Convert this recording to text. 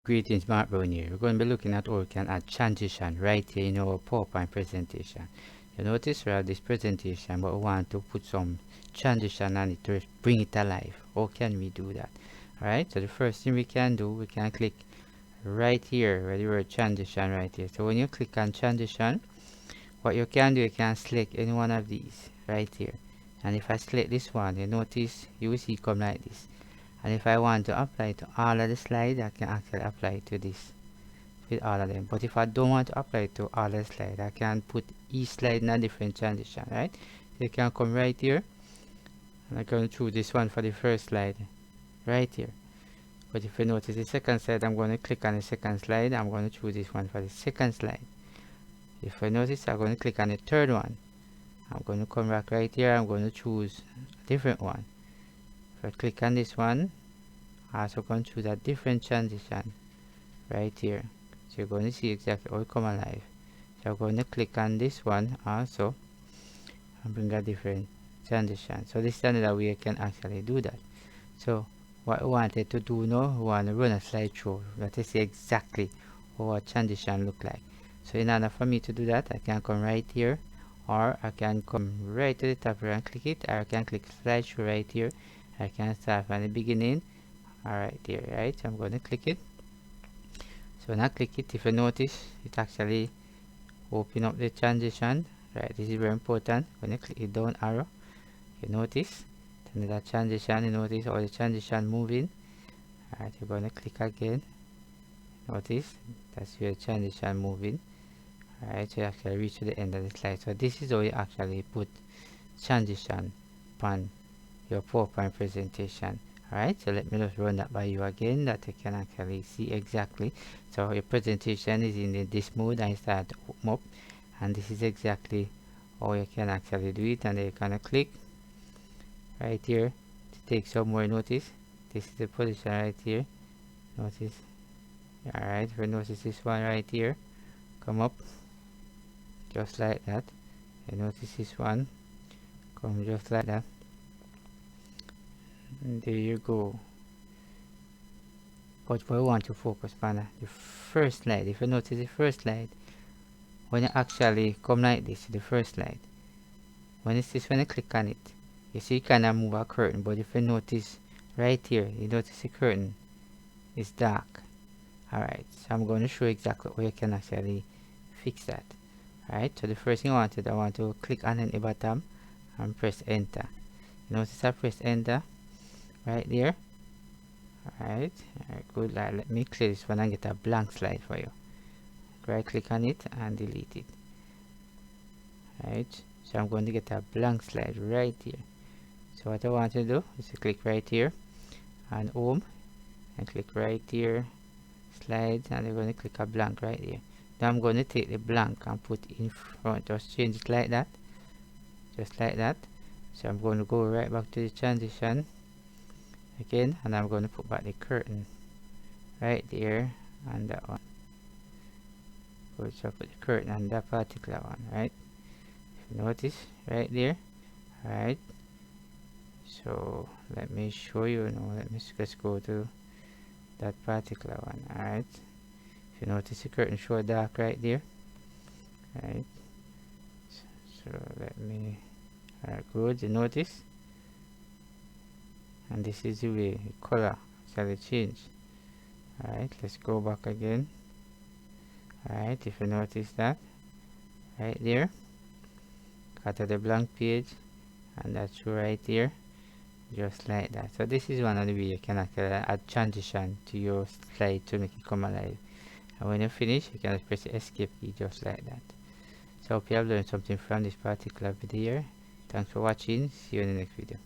Greetings, Mark Brown here. We're going to be looking at how we can add transition right here in our PowerPoint presentation. You notice we have this presentation, but we want to put some transition on it to bring it alive. How can we do that? Alright, so the first thing we can do, we can click right here where the word transition right here. So when you click on transition, what you can do, you can select any one of these right here. And if I select this one, you notice you will see come like this. And if I want to apply to all of the slides, I can actually apply to this with all of them. But if I don't want to apply to all of the slides, I can put each slide in a different transition, right? So you can come right here, and I'm going to choose this one for the first slide right here. But if you notice the second slide, I'm going to click on the second slide. I'm going to choose this one for the second slide. If you notice, I'm going to click on the third one. I'm going to come back right here. I'm going to choose a different one. If I click on this one, I'm also going to choose a different transition right here. So you're going to see exactly how it come alive. So I'm going to click on this one also and bring a different transition. So this is another way you can actually do that. So what we wanted to do now, we want to run a slideshow. We want to see exactly how a transition look like. So in order for me to do that, I can come right here, or I can come right to the top here and click it, or I can click slideshow right here. I can start from the beginning. Alright, there, right? So I'm going to click it. So when I click it, if you notice, it actually open up the transition. Right, this is very important. When you click the down arrow, you notice that transition. You notice all the transition moving. Alright, you're going to click again. Notice that's your transition moving. Alright, so you actually reach to the end of the slide. So this is how you actually put transition on your PowerPoint presentation. Alright, so let me just run that by you again, that you can actually see exactly. So your presentation is in this mode. I start to open up, and this is exactly how you can actually do it. And then you can click right here to take some more notice. This is the position right here. Notice. Alright, if you notice this one right here, come up just like that. You notice this one, come just like that. And there you go. But we want to focus on the first slide. If you notice the first slide, when you actually come like this, the first slide, when you click on it, you see you kind move a curtain. But if you notice right here, you notice the curtain is dark. Alright, so I'm going to show you exactly how you can actually fix that. Alright, so the first thing I want to click on the bottom and press enter. You notice I press enter right there. Alright, good. Let me clear this one and get a blank slide for you. Right click on it and delete it. Alright, so I'm going to get a blank slide right here. So what I want to do is to click right here and home, and click right here, slides, and I'm going to click a blank right here. Now I'm going to take the blank and put in front. Just change it like that, just like that. So I'm going to go right back to the transition again, and I'm going to put back the curtain right there and that one. So put the curtain on that particular one, right? If you notice right there. Alright, so let me show you now. Let me just go to that particular one. Alright, if you notice the curtain show dark right there. Right, so let me, alright, good, you notice, and this is the way the color actually change. Alright, let's go back again. Alright, if you notice that right there, cut to the blank page, and that's right here, just like that. So this is one of the way you can actually add transition to your slide to make it come alive. And when you finish, you can press the escape key just like that. So I hope you have learned something from this particular video. Thanks for watching. See you in the next video.